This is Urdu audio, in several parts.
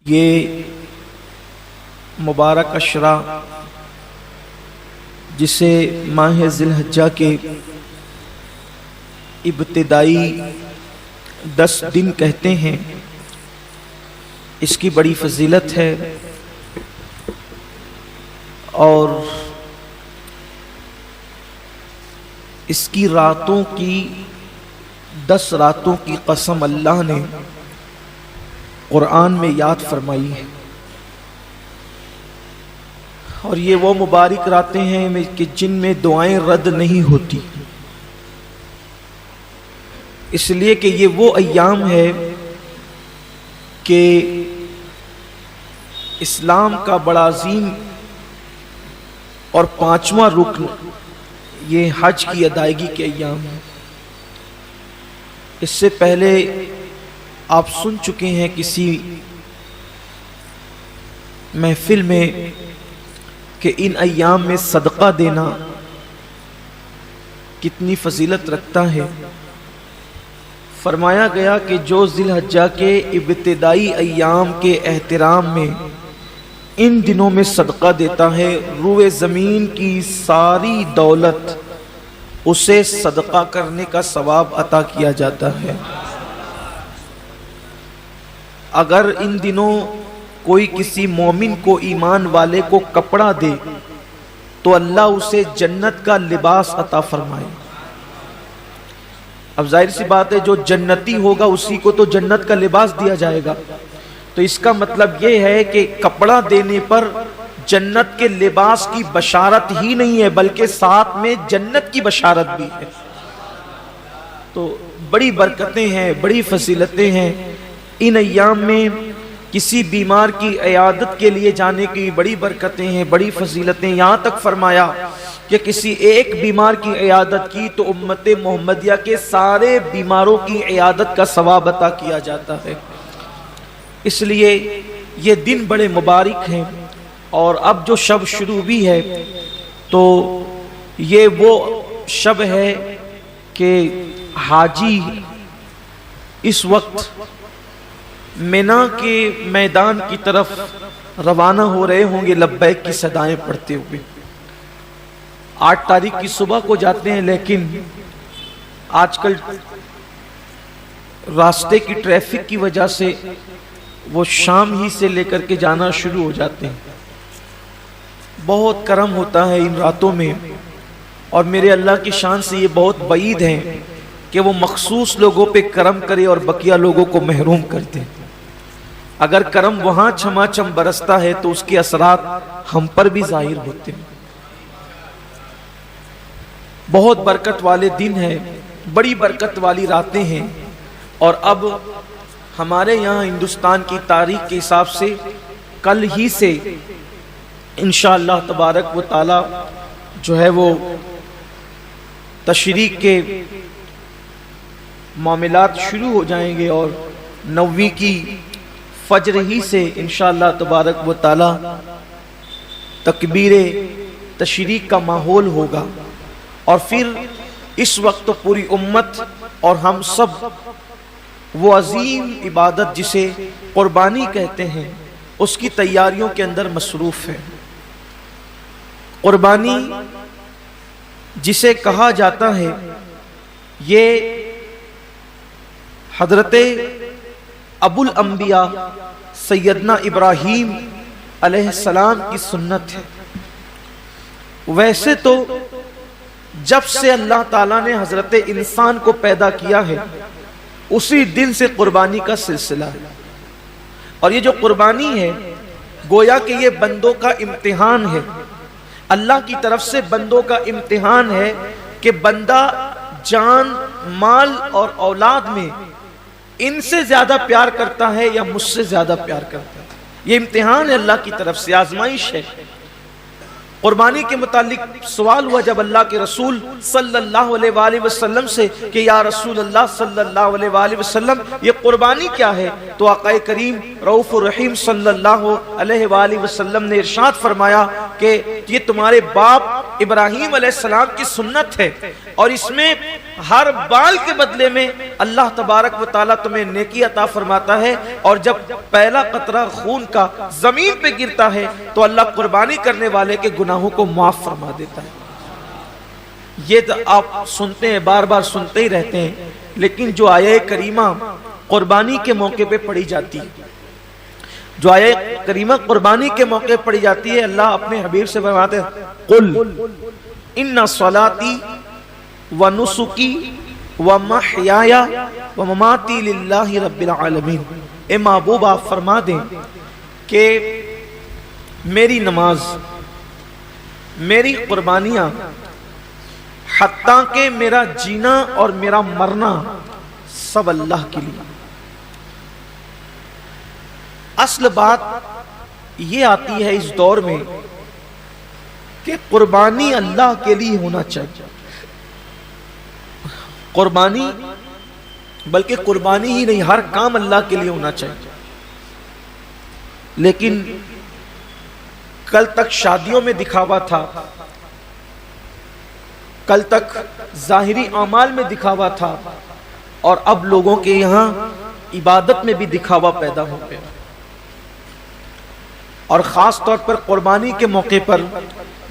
یہ مبارک عشرہ جسے ماہ ذی الحجہ کے ابتدائی 10 دن کہتے ہیں، اس کی بڑی فضیلت ہے اور اس کی راتوں کی 10 راتوں کی قسم اللہ نے قرآن میں یاد فرمائی ہے، اور یہ وہ مبارک راتیں ہیں کہ جن میں دعائیں رد نہیں ہوتی، اس لیے کہ یہ وہ ایام ہے کہ اسلام کا بڑا عظیم اور 5واں رکن یہ حج کی ادائیگی کے ایام ہیں۔ اس سے پہلے آپ سن چکے ہیں کسی محفل میں کہ ان ایام میں صدقہ دینا کتنی فضیلت رکھتا ہے۔ فرمایا گیا کہ جو ذی الحجہ کے ابتدائی ایام کے احترام میں ان دنوں میں صدقہ دیتا ہے، روئے زمین کی ساری دولت اسے صدقہ کرنے کا ثواب عطا کیا جاتا ہے۔ اگر ان دنوں کوئی کسی مومن کو، ایمان والے کو کپڑا دے تو اللہ اسے جنت کا لباس عطا فرمائے۔ اب ظاہر سی بات ہے جو جنتی ہوگا اسی کو تو جنت کا لباس دیا جائے گا، تو اس کا مطلب یہ ہے کہ کپڑا دینے پر جنت کے لباس کی بشارت ہی نہیں ہے بلکہ ساتھ میں جنت کی بشارت بھی ہے۔ تو بڑی برکتیں ہیں، بڑی فضیلتیں ہیں ان ایام میں۔ کسی بیمار کی عیادت کے لیے جانے کی بڑی برکتیں ہیں، بڑی فضیلتیں۔ یہاں تک فرمایا کہ کسی ایک بیمار کی عیادت کی تو امت محمدیہ کے سارے بیماروں کی عیادت کا ثواب عطا کیا جاتا ہے۔ اس لیے یہ دن بڑے مبارک ہیں، اور اب جو شب شروع بھی ہے تو یہ وہ شب ہے کہ حاجی اس وقت مینا کے میدان کی طرف روانہ ہو رہے ہوں گے لبیک کی صدائیں پڑھتے ہوئے۔ 8 تاریخ کی صبح کو جاتے ہیں، لیکن آج کل راستے کی ٹریفک کی وجہ سے وہ شام ہی سے لے کر کے جانا شروع ہو جاتے ہیں۔ بہت کرم ہوتا ہے ان راتوں میں، اور میرے اللہ کی شان سے یہ بہت بعید ہے کہ وہ مخصوص لوگوں پہ کرم کرے اور بقیہ لوگوں کو محروم کر دے۔ اگر کرم وہاں چھما چھم برستا ہے تو اس کے اثرات ہم پر بھی ظاہر ہوتے ہیں۔ بہت برکت والے دن ہیں، بڑی برکت والی راتیں ہیں، اور اب ہمارے یہاں ہندوستان کی تاریخ کے حساب سے کل ہی سے انشاءاللہ تبارک و تعالی جو ہے وہ تشریق کے معاملات شروع ہو جائیں گے، اور 9ویں کی فجر ہی سے انشاءاللہ تبارک و تعالی تکبیر تشریق کا ماحول ہوگا، اور پھر اس وقت تو پوری امت اور ہم سب وہ عظیم عبادت جسے قربانی کہتے ہیں اس کی تیاریوں کے اندر مصروف ہے۔ قربانی جسے کہا جاتا ہے یہ حضرت ابو الانبیاء سیدنا ابراہیم علیہ السلام کی سنت ہے۔ ویسے تو جب سے اللہ تعالیٰ نے حضرت انسان کو پیدا کیا ہے اسی دن سے قربانی کا سلسلہ ہے، اور یہ جو قربانی ہے گویا کہ یہ بندوں کا امتحان ہے، اللہ کی طرف سے بندوں کا امتحان ہے کہ بندہ جان، مال اور اولاد میں ان سے زیادہ پیار کرتا ہے یا مجھ سے زیادہ پیار کرتا ہے۔ یہ امتحان ہے اللہ کی طرف سے، آزمائش ہے۔ قربانی کے متعلق سوال ہوا جب اللہ کے رسول صلی اللہ علیہ وآلہ وسلم سے کہ یا رسول اللہ صلی اللہ علیہ وآلہ وسلم یہ قربانی کیا ہے، تو آقا کریم رؤوف الرحیم صلی اللہ علیہ وآلہ وسلم نے ارشاد فرمایا کہ یہ تمہارے باپ ابراہیم علیہ السلام کی سنت ہے، اور اس میں ہر بال کے بدلے میں اللہ تبارک و تعالیٰ تمہیں نیکی عطا فرماتا ہے، اور جب پہلا قطرہ خون کا زمین پہ گرتا ہے تو اللہ قربانی کرنے والے کے گناہوں کو معاف فرما دیتا ہے۔ یہ تو آپ سنتے ہیں، بار بار سنتے ہی رہتے ہیں، لیکن جو آیہ کریمہ قربانی کے موقع پہ پڑھی جاتی ہے، جو آیہ کریمہ قربانی کے موقع پڑھی جاتی ہے، اللہ اپنے حبیب سے فرماتے ہیں قل ان صلاتی ونسکی ومحیای ومماتی للہ رب العالمین۔ اے محبوب آپ فرما دیں کہ میری نماز، میری قربانیاں، حتیٰ کہ میرا جینا اور میرا مرنا سب اللہ کے لیے۔ اصل بات یہ آتی ہے اس دور میں کہ قربانی اللہ کے لیے ہونا چاہیے، قربانی، بلکہ قربانی ہی نہیں، ہر کام اللہ کے لیے ہونا چاہیے۔ لیکن کل تک شادیوں میں دکھاوا تھا، کل تک ظاہری اعمال میں دکھاوا تھا، اور اب لوگوں کے یہاں عبادت میں بھی دکھاوا پیدا ہو گیا، اور خاص طور پر قربانی کے موقع پر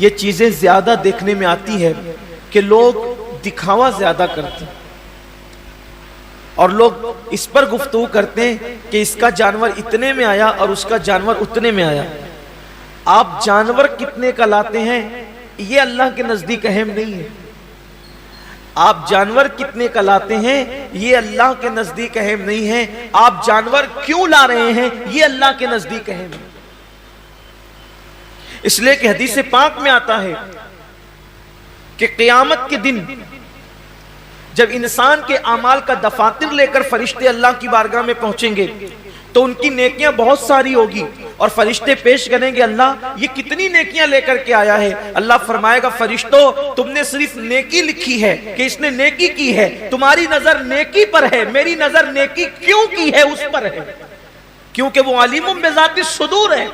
یہ چیزیں زیادہ دیکھنے میں آتی ہے کہ لوگ دکھاوا زیادہ کرتے ہیں، اور لوگ اس پر گفتگو کرتے ہیں کہ اس کا جانور اتنے میں آیا اور اس کا جانور اتنے میں آیا۔ آپ جانور کتنے کا لاتے ہیں یہ اللہ کے نزدیک اہم نہیں ہے، آپ جانور کتنے کا لاتے ہیں یہ اللہ کے نزدیک اہم نہیں ہے، آپ جانور کیوں لا رہے ہیں یہ اللہ کے نزدیک اہم ہے۔ اس لیے کہ حدیث پاک میں آتا ہے کہ قیامت کے دن جب انسان کے اعمال کا دفاتر لے کر فرشتے اللہ کی بارگاہ میں پہنچیں گے تو ان کی نیکیاں بہت ساری ہوگی، اور فرشتے پیش کریں گے اللہ یہ کتنی نیکیاں لے کر کے آیا ہے؟ اللہ فرمائے گا فرشتوں تم نے صرف نیکی لکھی ہے کہ اس نے نیکی کی ہے، تمہاری نظر نیکی پر ہے، میری نظر نیکی کیوں کی ہے اس پر ہے، کیونکہ وہ علیم بذات الصدور ہے،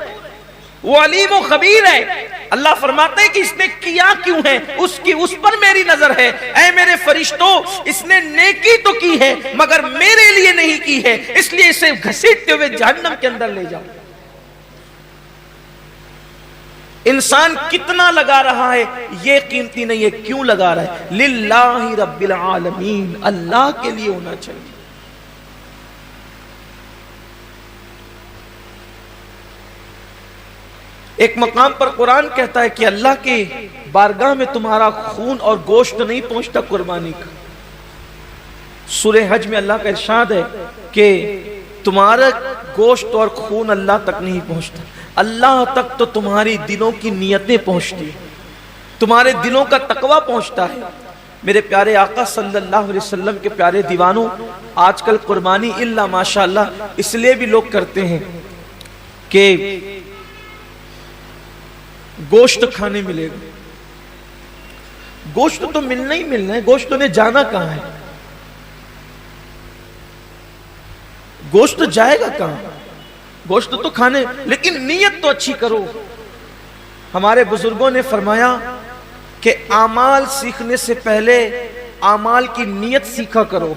وہ علیم و خبیر ہے۔ اللہ فرماتا ہے کہ اس نے کیا کیوں ہے، اس پر میری نظر ہے۔ اے میرے فرشتوں اس نے نیکی تو کی ہے مگر میرے لیے نہیں کی ہے، اس لیے اسے گھسیٹتے ہوئے جہنم کے اندر لے جاؤ۔ انسان کتنا لگا رہا ہے یہ قیمتی نہیں ہے، کیوں لگا رہا ہے؟ للہ رب العالمین، اللہ کے لیے ہونا چاہیے۔ ایک مقام پر قرآن کہتا ہے کہ اللہ کے بارگاہ میں تمہارا خون اور گوشت نہیں پہنچتا قربانی کا۔ سورہ حج میں اللہ کا ارشاد ہے کہ تمہارا گوشت اور خون اللہ تک نہیں پہنچتا، اللہ تک تو تمہاری دلوں کی نیتیں پہنچتی ہیں، تمہارے دلوں کا تقوی پہنچتا ہے۔ میرے پیارے آقا صلی اللہ علیہ وسلم کے پیارے دیوانوں، آج کل قربانی الا ماشاءاللہ اس لیے بھی لوگ کرتے ہیں کہ گوشت کھانے ملے گا۔ گوشت تو ملنا ہی ملنا ہے، گوشت نے جانا کہاں ہے؟ گوشت جائے گا کہاں؟ گوشت تو کھانے، لیکن نیت تو اچھی کرو۔ ہمارے بزرگوں نے فرمایا کہ اعمال سیکھنے سے پہلے اعمال کی نیت سیکھا کرو،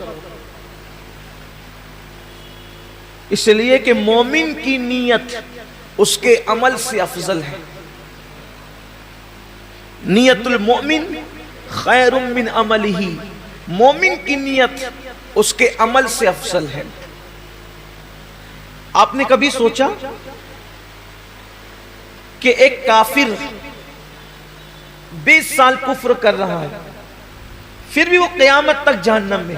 اس لیے کہ مومن کی نیت اس کے عمل سے افضل ہے۔ نیت المؤمن خیر من عملہ، مومن کی نیت اس کے عمل سے افضل ہے۔ آپ نے کبھی سوچا کہ ایک کافر 20 سال کفر کر رہا ہے پھر بھی وہ قیامت تک جہنم میں،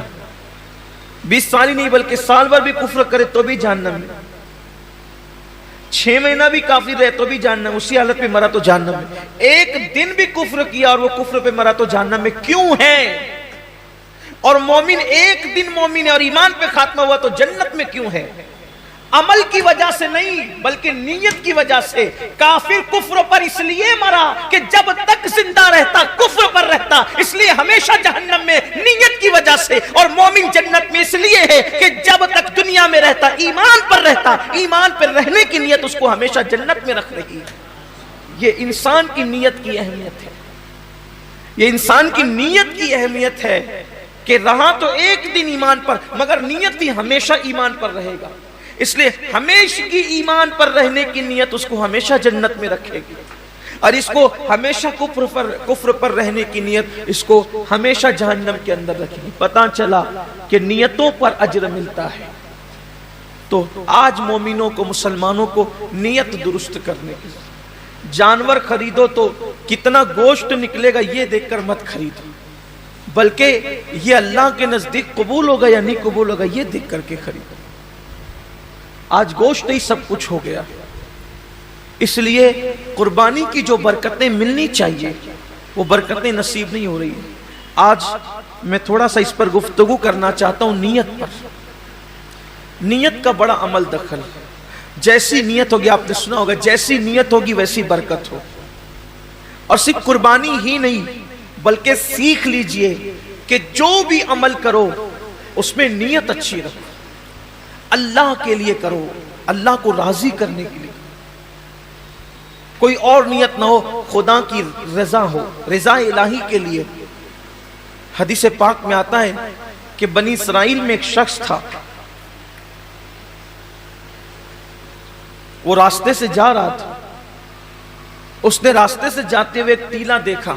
20 سال ہی نہیں بلکہ سال بھر بھی کفر کرے تو بھی جہنم میں، 6 مہینہ بھی کافر رہے تو بھی جہنم، اسی حالت پہ مرا تو جہنم میں، ایک دن بھی کفر کیا اور وہ کفر پہ مرا تو جہنم میں، کیوں ہے؟ اور مومن ایک دن مومن ہے اور ایمان پہ خاتمہ ہوا تو جنت میں کیوں ہے؟ عمل کی وجہ سے نہیں بلکہ نیت کی وجہ سے۔ کافر کفر پر اس لیے مرا کہ جب تک زندہ رہتا کفر پر رہتا، اس لیے ہمیشہ جہنم میں نیت کی وجہ سے، اور مومن جنت میں اس لیے ہے کہ جب تک دنیا میں رہتا ایمان پر رہتا، ایمان پر رہنے کی نیت اس کو ہمیشہ جنت میں رکھ رہی ہے۔ یہ انسان کی نیت کی اہمیت ہے۔ یہ انسان کی نیت کی اہمیت ہے کہ رہا تو ایک دن ایمان پر، مگر نیت بھی ہمیشہ ایمان پر رہے گا، اس لیے ہمیشہ کی ایمان پر رہنے کی نیت اس کو ہمیشہ جنت میں رکھے گی، اور اس کو ہمیشہ کفر پر رہنے کی نیت اس کو ہمیشہ جہنم کے اندر رکھے گی۔ پتہ چلا کہ نیتوں پر اجر ملتا ہے۔ تو آج مومنوں کو، مسلمانوں کو نیت درست کرنے کی، جانور خریدو تو کتنا گوشت نکلے گا یہ دیکھ کر مت خریدو، بلکہ یہ اللہ کے نزدیک قبول ہوگا یا نہیں قبول ہوگا یہ دیکھ کر کے خریدو۔ آج گوشت ہی سب کچھ ہو گیا، اس لیے قربانی کی جو برکتیں ملنی چاہیے وہ برکتیں نصیب نہیں ہو رہی ہیں۔ آج میں تھوڑا سا اس پر گفتگو کرنا چاہتا ہوں، نیت پر۔ نیت کا بڑا عمل دخل ہے۔ جیسی نیت ہوگی، آپ نے سنا ہوگا، جیسی نیت ہوگی ویسی برکت ہو۔ اور صرف قربانی ہی نہیں بلکہ سیکھ لیجئے کہ جو بھی عمل کرو اس میں نیت اچھی رکھو، اللہ کے لیے کرو، اللہ کو راضی کرنے کے لیے، کوئی اور نیت نہ ہو، خدا کی رضا ہو، رضا الہی کے لیے۔ حدیث پاک میں آتا ہے کہ بنی اسرائیل میں ایک شخص تھا، وہ راستے سے جا رہا تھا، اس نے راستے سے جاتے ہوئے ایک ٹیلا دیکھا،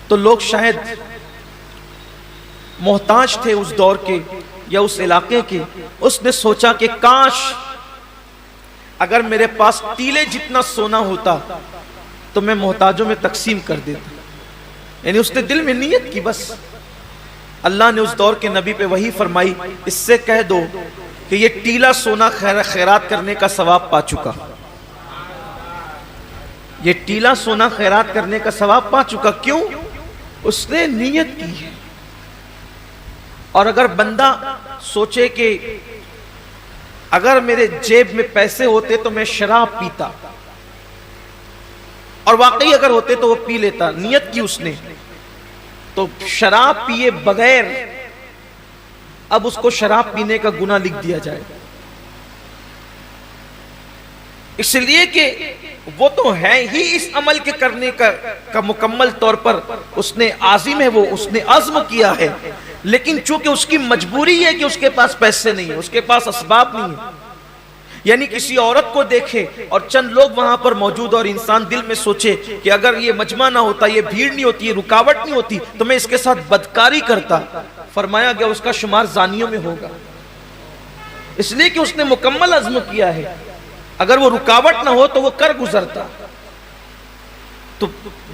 تو لوگ شاید محتاج تھے اس دور کے یا اس علاقے کے، اس نے سوچا کہ کاش اگر میرے پاس ٹیلے جتنا سونا ہوتا تو میں محتاجوں میں تقسیم کر دیتا۔ یعنی اس نے دل میں نیت کی، بس اللہ نے اس دور کے نبی پہ وحی فرمائی، اس سے کہہ دو کہ یہ ٹیلا سونا خیرات کرنے کا ثواب پا چکا، یہ ٹیلا سونا خیرات کرنے کا ثواب پا چکا۔ کیوں؟ اس نے نیت کی ہے۔ اور اگر بندہ سوچے کہ اگر میرے جیب میں پیسے ہوتے تو میں شراب پیتا، اور واقعی اگر ہوتے تو وہ پی لیتا، نیت کی اس نے، تو شراب پیے بغیر اب اس کو شراب پینے کا گناہ لکھ دیا جائے، اس لیے کہ وہ تو ہے ہی اس عمل کے کرنے کا مکمل طور پر اس نے عازم ہے، وہ اس نے عزم کیا ہے، لیکن چونکہ اس کی مجبوری ہے کہ اس کے پاس پیسے نہیں ہیں، اس کے پاس اسباب نہیں ہیں، یعنی کسی عورت کو دیکھے اور چند لوگ وہاں پر موجود اور انسان دل میں سوچے کہ اگر یہ مجمع نہ ہوتا، یہ بھیڑ نہیں ہوتی، یہ رکاوٹ نہیں ہوتی تو میں اس کے ساتھ بدکاری کرتا، فرمایا گیا اس کا شمار زانیوں میں ہوگا، اس لیے کہ اس نے مکمل عزم کیا ہے، اگر وہ رکاوٹ نہ ہو تو وہ کر گزرتا۔ تو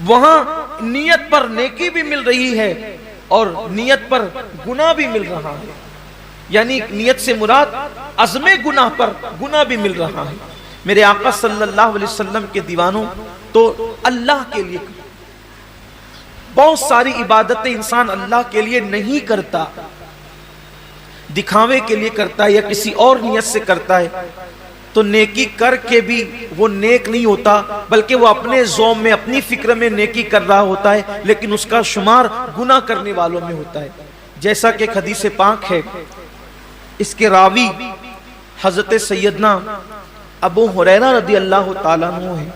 وہاں نیت پر نیکی بھی مل رہی ہے اور نیت پر گناہ بھی مل رہا ہے، یعنی نیت سے مراد عزم گناہ پر گناہ بھی مل رہا ہے۔ میرے آقا صلی اللہ علیہ وسلم کے دیوانوں، تو اللہ کے لیے بہت ساری عبادتیں انسان اللہ کے لیے نہیں کرتا، دکھاوے کے لیے کرتا ہے یا کسی اور نیت سے کرتا ہے، تو نیکی کر کے بھی وہ نیک نہیں ہوتا، بلکہ وہ اپنے ذوم میں، اپنی فکر میں نیکی کر رہا ہوتا ہے، لیکن اس کا شمار گناہ کرنے والوں میں ہوتا ہے۔ جیسا کہ حدیث پاک ہے، اس کے راوی حضرت سیدنا ابو ہریرہ رضی اللہ تعالیٰ عنہ ہے۔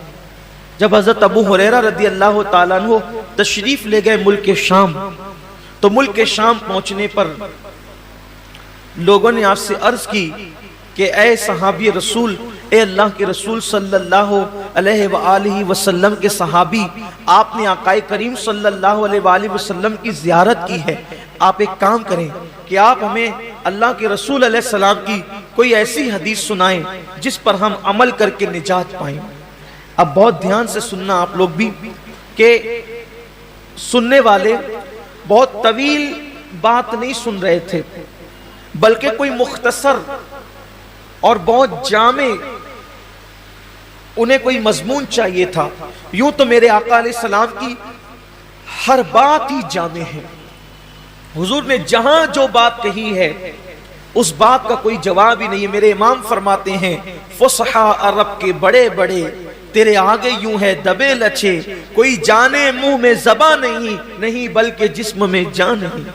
جب حضرت ابو ہریرہ رضی اللہ تعالیٰ عنہ تشریف لے گئے ملک شام، تو ملک شام پہنچنے پر لوگوں نے آپ سے عرض کی کہ اے صحابی رسول، اے اللہ کے رسول صلی اللہ علیہ وآلہ وسلم کے صحابی، آپ نے آقا کریم صلی اللہ علیہ وآلہ وسلم کی زیارت کی ہے، آپ ایک کام کریں کہ آپ ہمیں اللہ کے رسول علیہ السلام کی کوئی ایسی حدیث سنائیں جس پر ہم عمل کر کے نجات پائیں۔ اب بہت دھیان سے سننا آپ لوگ بھی، کہ سننے والے بہت طویل بات نہیں سن رہے تھے، بلکہ کوئی مختصر اور بہت جامع انہیں کوئی مضمون چاہیے تھا۔ یوں تو میرے آقا علیہ السلام کی ہر بات ہی جامع ہے، حضور نے جہاں جو بات کہی ہے اس بات کا کوئی جواب ہی نہیں ہے۔ میرے امام فرماتے ہیں، فصحا عرب کے بڑے بڑے تیرے آگے یوں ہے دبے لچے، کوئی جانے منہ میں زباں نہیں بلکہ جسم میں جان نہیں۔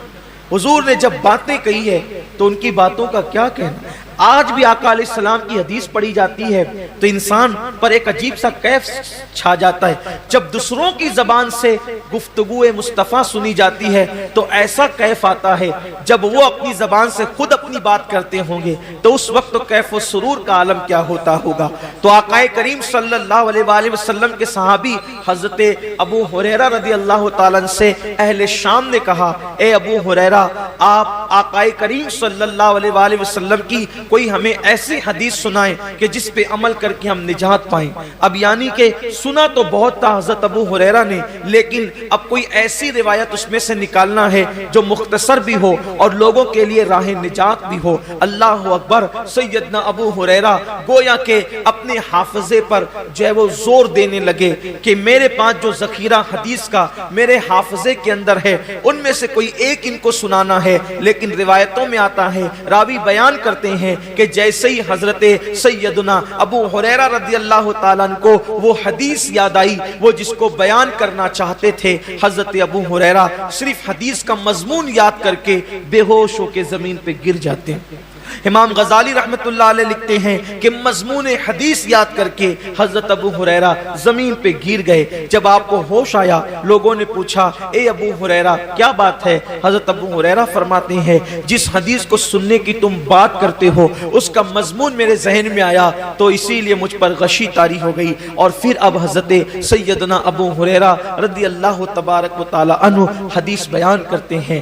حضور نے جب باتیں کہی ہے تو ان کی باتوں کا کیا کہنا، آج بھی آقا علیہ السلام کی حدیث پڑھی جاتی ہے تو انسان پر ایک عجیب سا کیف چھا جاتا ہے. جب دوسروں کی زبان سے گفتگو مصطفیٰ سنی جاتی ہے تو ایسا کیف آتا ہے. جب وہ اپنی زبان سے خود اپنی بات کرتے ہوں گے تو اس وقت تو کیف و سرور کا عالم کیا ہوتا ہوگا. تو آقا کریم صلی اللہ علیہ وآلہ وسلم کے صحابی حضرت ابو ہریرہ رضی اللہ تعالیٰ عنہ سے اہل شام نے کہا اے ابو ہریرہ آپ آقا کریم صلی اللہ علیہ وآلہ وسلم کی کوئی ہمیں ایسی حدیث سنائیں کہ جس پہ عمل کر کے ہم نجات پائیں. اب یعنی کہ سنا تو بہت تھا حضرت ابو ہریرہ نے لیکن اب کوئی ایسی روایت اس میں سے نکالنا ہے جو مختصر بھی ہو اور لوگوں کے لیے راہ نجات بھی ہو. اللہ اکبر. سیدنا ابو ہریرہ گویا کہ اپنے حافظے پر جو ہے وہ زور دینے لگے کہ میرے پاس جو ذخیرہ حدیث کا میرے حافظے کے اندر ہے ان میں سے کوئی ایک ان کو سنانا ہے. لیکن روایتوں میں آتا ہے راوی بیان کرتے ہیں کہ جیسے ہی حضرت سیدنا ابو ہریرہ رضی اللہ تعالیٰ عنہ کو وہ حدیث یاد آئی وہ جس کو بیان کرنا چاہتے تھے حضرت ابو ہریرہ صرف حدیث کا مضمون یاد کر کے بے ہوش ہو کے زمین پہ گر جاتے ہیں. امام غزالی رحمت اللہ علیہ لکھتے ہیں کہ مضمون حدیث یاد کر کے حضرت ابو ہریرہ زمین پہ گر گئے. جب آپ کو ہوش آیا لوگوں نے پوچھا اے ابو ہریرہ کیا بات ہے؟ حضرت ابو ہریرہ فرماتے ہیں جس حدیث کو سننے کی تم بات کرتے ہو اس کا مضمون میرے ذہن میں آیا تو اسی لیے مجھ پر غشی طاری ہو گئی. اور پھر اب حضرت سیدنا ابو ہریرہ رضی اللہ تبارک و تعالی عنہ حدیث بیان کرتے ہیں.